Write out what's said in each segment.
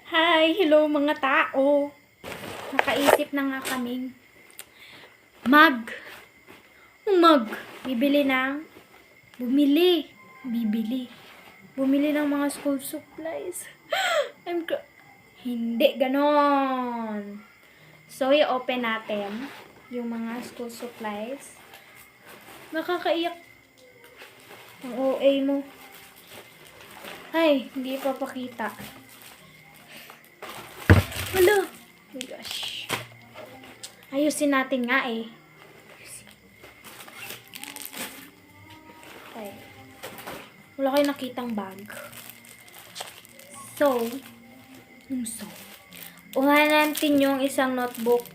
Hi! Hello mga tao! Nakaisip na nga kaming bibili ng bumili ng mga school supplies. Hindi ganon. So, i-open natin yung mga school supplies. Nakakaiyak. Ang OA mo. Ay, hindi papakita. Wala. Oh my gosh. Ayusin natin nga eh. Okay. Wala kayo nakitang bag. So, unahin natin yung isang notebook.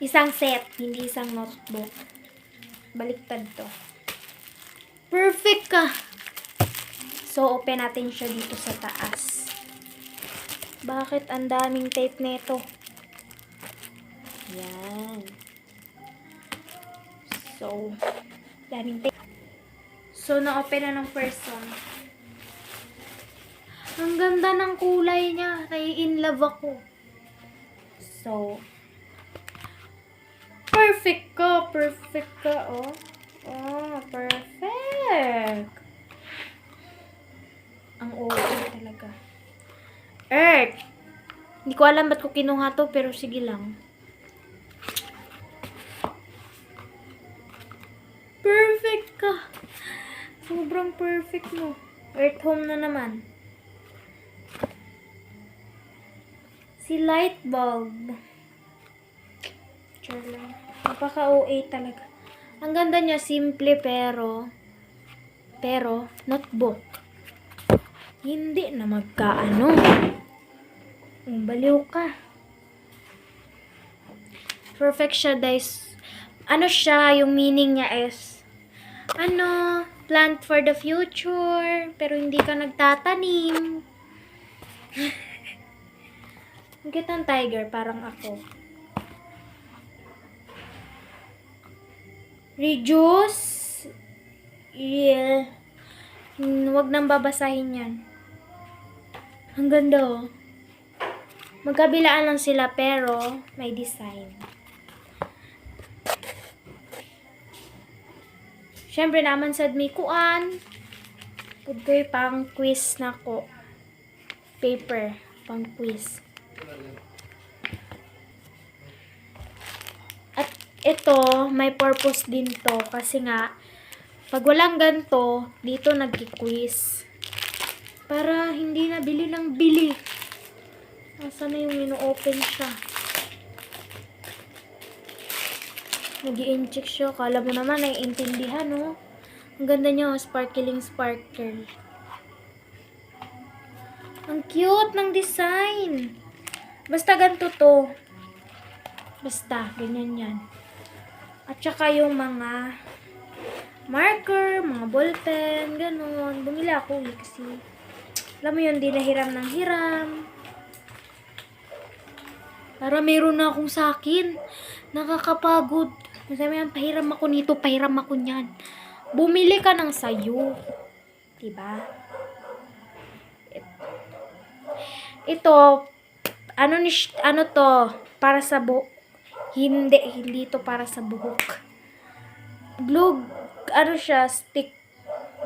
Isang set, hindi isang notebook. Baliktad to. Perfect ka! So, open natin siya dito sa taas. Bakit ang daming tape nito? Yan. So, daming tape. So, na-open na ng first one. Ang ganda ng kulay niya. Nai-inlove ako. So, perfect ka, oh. Oh, perfect. Ang okay talaga. Earth. Hindi ko alam ba't ko kinuha to, pero sige lang. Perfect ka. Sobrang perfect mo. Earth home na naman. Si light bulb. Sure lang. Napaka-OA talaga. Ang ganda niya, simple pero notebook. Hindi na magkaano. Baliw ka. Perfect siya, guys. Ano siya, yung meaning niya is, plant for the future, pero hindi ka nagtatanim. Bakit ang tiger? Parang ako. Reduce. Yeah. Huwag nang babasahin yan. Ang ganda oh. Magkabilaan lang sila pero may design. Siyempre naman sad may kuan. Pagkoy pang quiz na ko. Paper. Pang quiz. At ito, may purpose din to. Kasi nga, pag walang ganito, dito nagki-quiz. Para hindi na bili ng bili. Nasaan na yung ino-open siya? Nag-i-incheck siya. Kala mo naman, naiintindihan, no? Ang ganda niya, sparkling sparkle. Ang cute ng design. Basta ganito to. Basta, ganyan yan. At saka yung mga marker, mga ballpen, ganun. Bumili ako eh, kasi alam mo yun, di nahiram ng hiram. Para meron na akong sakin. Nakakapagod. Masama yan, pahiram ako nito, pahiram ako niyan. Bumili ka ng sayo. Diba? Ito, ano to, para sa buhok. Hindi to para sa buhok. Glue, siya, stick.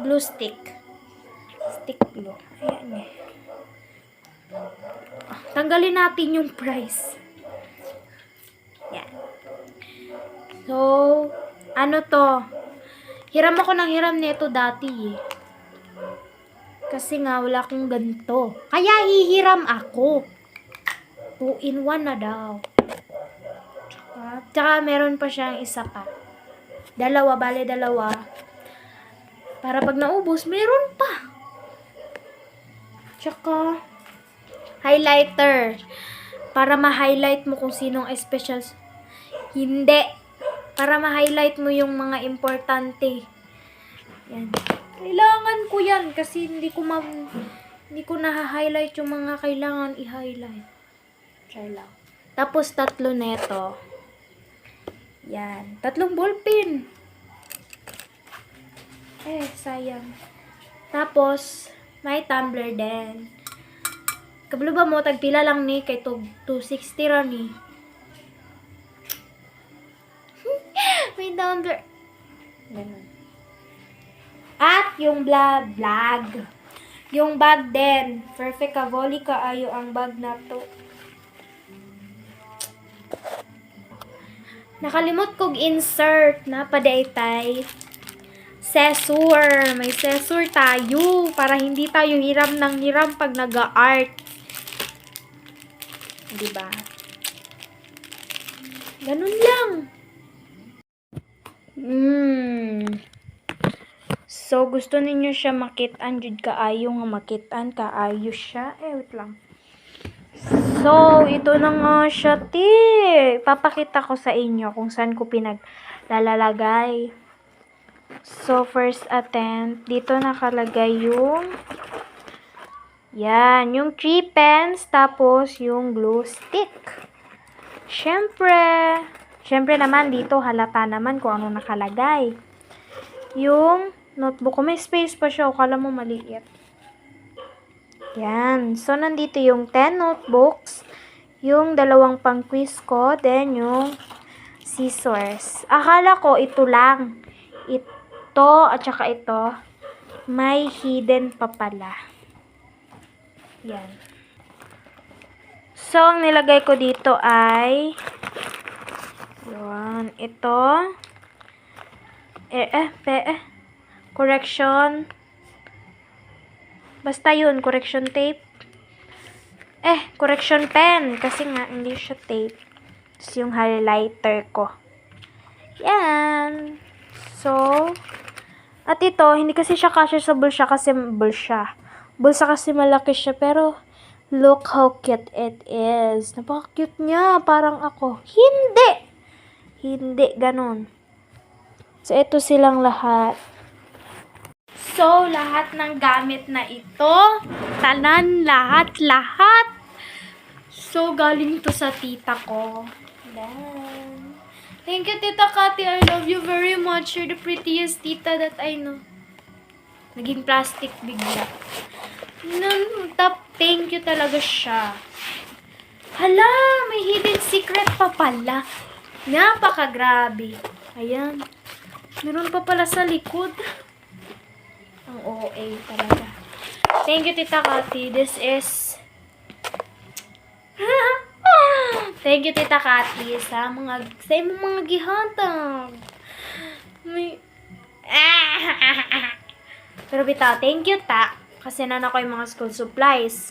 Glue stick. Stick glue. Ayan eh. Tanggalin natin yung price. Yan. So, ano to? Hiram ako ng hiram nito dati eh. Kasi nga wala akong ganito. Kaya hihiram ako. 2-in-1 na daw. Tsaka meron pa siyang isa pa. Bale dalawa. Para pag naubos, meron pa. Tsaka highlighter. Para ma-highlight mo kung sinong special. Hindi. Para ma-highlight mo yung mga importante. Yan. Kailangan ko yan kasi hindi ko na-highlight yung mga kailangan i-highlight. Try lang. Tapos 3 neto. Yan. 3 ballpen. Sayang. Tapos, may tumbler din. Kabalo ba mo, tagpila lang ni, kay 260 ra ni. May down there. Ganun. At yung vlog. Yung bag din. Perfect kavoli kaayo ang bag na to. Nakalimot kog insert na padaytay. Scissor. May scissor tayo para hindi tayo hiram ng hiram pag nag-art. Diba? Ganun lang. So, gusto ninyo siya makit-an jud kaayo nga makit-an kaayo siya. Wait lang. So, ito na nga siya, ti. Papakita ko sa inyo kung saan ko pinaglalagay. So, first attempt, dito nakalagay yung yan, yung 3 pens, tapos yung glue stick. Syempre naman, dito halata naman kung ano nakalagay. Yung notebook ko, may space pa siya, kala mo maliit. Yan. So, nandito yung 10 notebooks, yung 2 pang quiz ko, then yung scissors. Akala ko ito lang. Ito, at saka ito, may hidden pa pala. Yan. So, ang nilagay ko dito ay yan, ito. Correction. Basta yun, correction tape. Correction pen. Kasi nga, hindi siya tape. Tapos yung highlighter ko. Yan. So, at ito, hindi kasi siya kasya sa bulsa kasi bulsa. Bulsa kasi malaki siya. Pero, look how cute it is. Napaka-cute niya. Parang ako. Hindi, ganun. So, ito silang lahat. So, lahat ng gamit na ito, tanan, lahat. So, galing to sa tita ko. Then, thank you, Tita Cathy. I love you very much. You're the prettiest tita that I know. Naging plastic bigla. Thank you talaga siya. Hala, may hidden secret pa pala. Napakagrabe. Ayan. Meron pa pala sa likod. Ang OA talaga. Thank you, Tita Cathy. This is... Thank you, Tita Cathy, sa imong mga gihatag. Pero bitaw, thank you, ta. Kasi nana ko yung mga school supplies.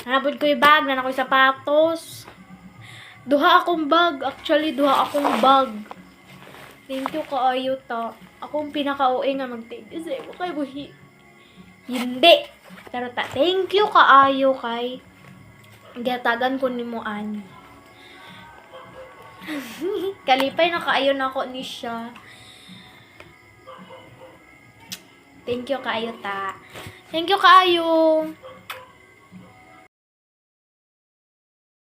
Nanapod ko yung bag, nana ko yung sapatos. Duha akong bag. Actually, duha akong bag. Thank you kaayo, ta. Akong pinaka-OA nga mag-thank you sa iyo kay buhi. Hindi. Pero ta, thank you kaayo kay gatagan ko ni mo ani. Kalipay na kaayo na ako ni siya. Thank you kaayo, ta. Thank you kaayo.